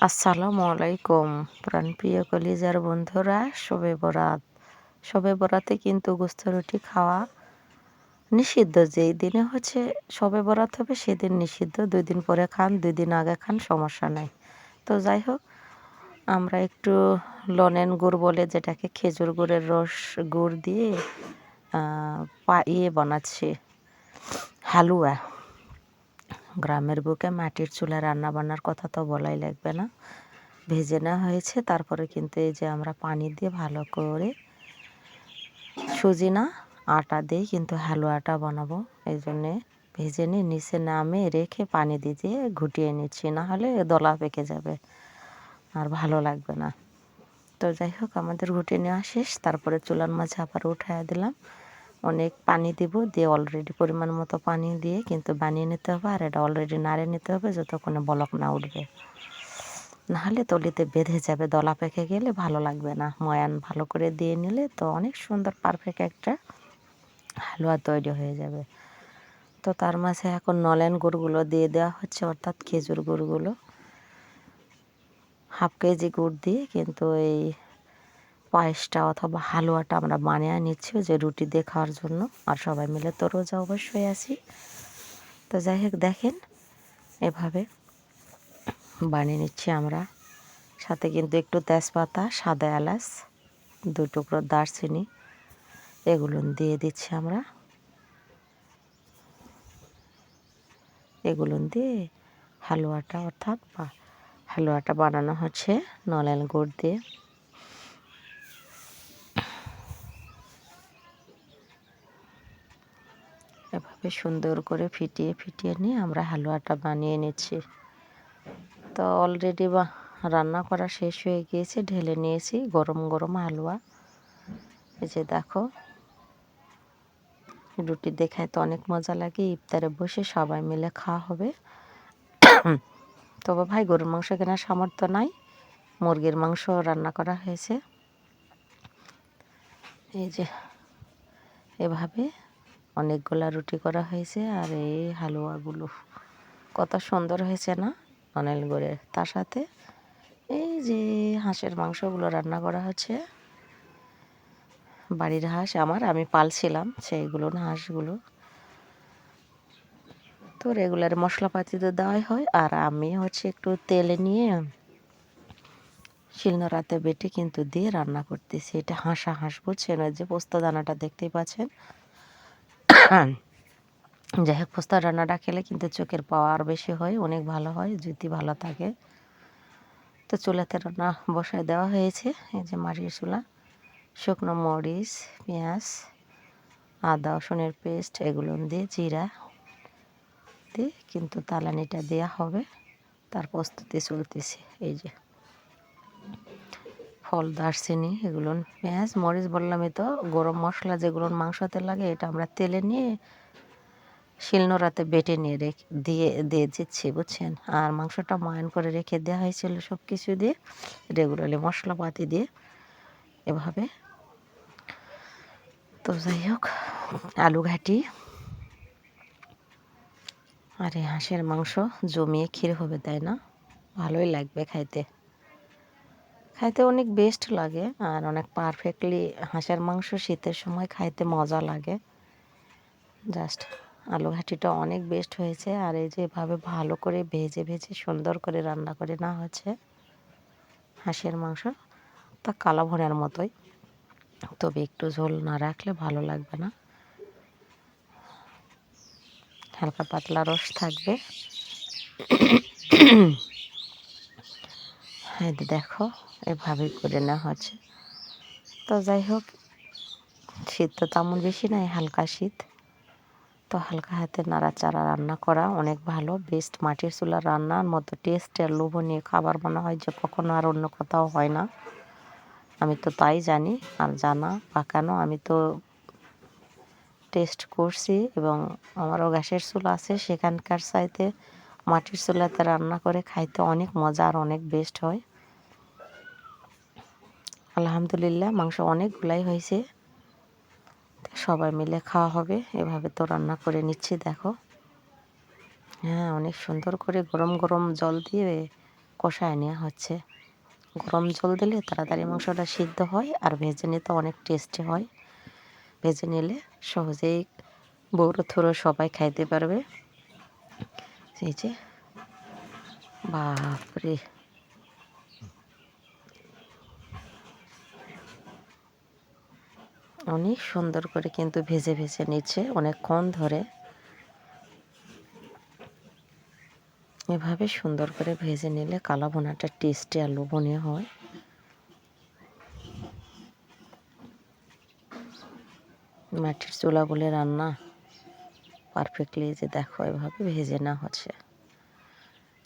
আসসালামু আলাইকুম প্রাণপ্রিয় কলিজার বন্ধুরা। শবে বরাতে কিন্তু গোস্ত রুটি খাওয়া নিষিদ্ধ। যেই দিনে শবে বরাত হবে সেদিন নিষিদ্ধ। 2 দিন পরে খান, 2 দিন আগে খান, সমস্যা নাই। তো যাই হোক, আমরা একটু লনেন গুড় বলে, যেটাকে খেজুর গুড়ের রস গুড় দিয়ে বানাচ্ছি হালুয়া। গ্রামের বুকে মাটির চুলায় রান্না বান্নার কথা তো বলাই লাগবে না। ভেজে নেওয়া হয়েছে, তারপরে কিন্তু এই যে আমরা পানি দিয়ে ভালো করে, সুজি না আটা দিয়ে কিন্তু হালুয়াটা বানাবো। এই জন্যে ভেজে নিয়ে নিচে নামে রেখে পানি দিয়ে ঘুটিয়ে নিচ্ছি, না হলে দলা পেকে যাবে আর ভালো লাগবে না। তো যাই হোক, আমাদের ঘুটিয়ে নেওয়া শেষ। তারপরে চুলার মাঝে আবার উঠাইয়া দিলাম। অনেক পানি দিব, দিয়ে অলরেডি পরিমাণ মতো পানি দিয়ে কিন্তু বানিয়ে নিতে হবে। আর এটা অলরেডি নাড়ে নিতে হবে যতক্ষণে বলক না উঠবে, নাহলে তলিতে বেঁধে যাবে, দলা পেকে গেলে ভালো লাগবে না। ময়ান ভালো করে দিয়ে নিলে তো অনেক সুন্দর পারফেক্ট একটা হালুয়া তৈরি হয়ে যাবে। তো তার মাঝে এখন নলেন গুড়গুলো দিয়ে দেওয়া হচ্ছে, অর্থাৎ খেজুর গুড়গুলো। 1/2 কেজি গুড় দিয়ে কিন্তু এই পায়েসটা অথবা হালুয়াটা আমরা বানিয়ে নিচ্ছি যে রুটি দিয়ে খাওয়ার জন্য। আর সবাই মিলে তো রোজা অবশ্যই আছি। তো যাই হোক, দেখেন এভাবে বানিয়ে নিচ্ছি আমরা। সাথে কিন্তু একটু তেজপাতা, সাদা এলাচ, 2 টুকরো দারচিনি এগুলো দিয়ে দিচ্ছি আমরা। এগুলো দিয়ে হালুয়াটা বানানো হচ্ছে নলেন গুড় দিয়ে। এভাবে সুন্দর করে ফিটিয়ে নিয়ে আমরা হালুয়াটা বানিয়ে নিচ্ছি। তো অলরেডি রান্না করা শেষ হয়ে গিয়েছে, ঢেলে নিয়েছি গরম গরম হালুয়া। এই যে দেখো, রুটি দেখায় তো অনেক মজা লাগে। ইফতারে বসে সবাই মিলে খাওয়া হবে। তবে ভাই, গরুর মাংস কেনার সামর্থ্য নাই, মুরগির মাংস রান্না করা হয়েছে। এই যে এভাবে অনেকগুলা রুটি করা হয়েছে। আর এই হালুয়াগুলো কত সুন্দর হয়েছে না, নলেন গুড়ের। তার সাথে এই যে হাঁসের মাংসগুলো রান্না করা হচ্ছে। বাড়ির হাঁস আমি পালছিলাম সেইগুলো না, হাঁসগুলো তো রেগুলার মশলাপাতি তো দেওয়াই হয়। আর আমি একটু তেলে নিয়ে শিলনোড়াতে বেটে কিন্তু দিয়ে রান্না করতেছি। এটা হাঁস বুঝছেন, ওই যে পোস্ত দানাটা দেখতেই পাচ্ছেন। যাই হোক, পোস্তার রান্নাটা খেলে কিন্তু চোখের পাওয়ার বেশি হয়, অনেক ভালো হয়, জুতি ভালো থাকে। তো চুলাতে রান্না বসায় দেওয়া হয়েছে। এই যে মাটির চুলা, শুকনো মরিচ, পেঁয়াজ, আদা রসুনের পেস্ট এগুলো দিয়ে, জিরা দিয়ে কিন্তু তালানিটা দেওয়া হবে। তার প্রস্তুতি চলতেছে। এই যে ফল, দারচিনি এগুলো, পেঁয়াজ, মরিচ বললামই তো। গরম মশলা যেগুলো মাংসতে লাগে, এটা আমরা তেলে নিয়ে শিলনোড়াতে বেটে নিয়ে দিয়ে দিচ্ছি, বুঝছেন। আর মাংসটা ময়ান করে রেখে দেওয়া হয়েছিল সব কিছু দিয়ে, রেগুলারলি মশলাপাতি দিয়ে এভাবে। তো যাই হোক, আলু ঘাটি আর এই হাঁসের মাংস জমিয়ে ক্ষীর হবে, তাই না? ভালোই লাগবে খাইতে। অনেক বেস্ট লাগে আর অনেক পারফেক্টলি হাঁসের মাংস শীতের সময় খাইতে মজা লাগে। জাস্ট আলু ঘাটিটা অনেক বেস্ট হয়েছে। আর এই যে এভাবে ভালো করে ভেজে সুন্দর করে রান্না করে না হচ্ছে হাঁসের মাংস, তা কালা ভুনার মতোই, তবে একটু ঝোল না রাখলে ভালো লাগবে না, হালকা পাতলা রস থাকবে। হ্যাঁ, দেখো এভাবে করে নেওয়া হচ্ছে। তো যাই হোক, শীত তো তেমন বেশি নাই, হালকা শীত। তো হালকা হাতে নাড়াচাড়া রান্না করা অনেক ভালো, বেস্ট। মাটির চুলার রান্নার মতো টেস্ট আর লোভনীয় খাবার মনে হয় যে কখনো আর অন্য কোথাও হয় না। আমি তো তাই জানি, আর জানা বা কেন, আমি তো টেস্ট করছি। এবং আমারও গ্যাসের চুলা আছে, সেখানকার চাইতে মাটির চুলাতে রান্না করে খাইতে অনেক মজা আর অনেক বেস্ট হয়। আলহামদুলিল্লাহ, মাংস অনেকগুলাই হয়েছে, সবাই মিলে খাওয়া হবে। এভাবে তো রান্না করে নিচ্ছি, দেখো। হ্যাঁ, অনেক সুন্দর করে গরম গরম জল দিয়ে কষায় নেওয়া হচ্ছে। গরম জল দিলে তাড়াতাড়ি মাংসটা সিদ্ধ হয়, আর ভেজে নিতে অনেক টেস্টি হয়। ভেজে নিলে সহজেই বউরো থুরো সবাই খাইতে পারবে। এই যে বাপরে, অনেক সুন্দর করে কিন্তু ভেজে ভেজে নিচ্ছে অনেকক্ষণ ধরে। এভাবে সুন্দর করে ভেজে নিলে কালা ভুনাটা টেস্টি আর লোভনীয় হয়। মাটির চুলা বলে রান্না পারফেক্টলি যে দেখো এভাবে ভেজে না হচ্ছে।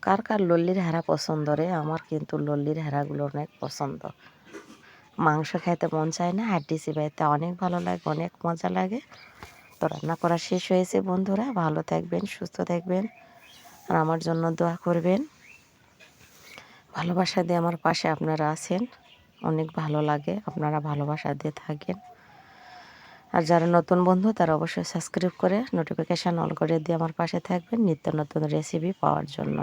কার কার লল্লির হাড়া পছন্দ রে? আমার কিন্তু লল্লির হাড়াগুলো অনেক পছন্দ। মাংস খাইতে মন চায় না, হাড্ডি চিবাইতে অনেক ভালো লাগে, অনেক মজা লাগে। তো রান্না করা শেষ হয়েছে বন্ধুরা। ভালো থাকবেন, সুস্থ থাকবেন, আর আমার জন্য দোয়া করবেন। ভালোবাসা দিয়ে আমার পাশে আপনারা আছেন, অনেক ভালো লাগে আপনারা ভালোবাসা দিয়ে থাকেন। আর যারা নতুন বন্ধু তারা অবশ্যই সাবস্ক্রাইব করে নোটিফিকেশান অন করে দিয়ে আমার পাশে থাকবেন নিত্য নতুন রেসিপি পাওয়ার জন্য।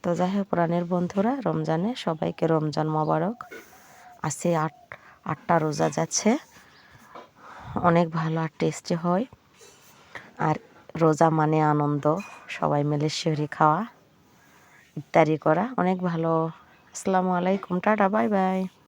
তো যাই হোক প্রাণের বন্ধুরা, রমজানে সবাইকে রমজান মোবারক। আজকে আটটা রোজা যাচ্ছে, অনেক ভালো আর টেস্টি হয়। আর রোজা মানে আনন্দ, সবাই মিলে সেহরি খাওয়া, ইফতারি করা, অনেক ভালো। আসসালামু আলাইকুম, টাটা, বাই বাই।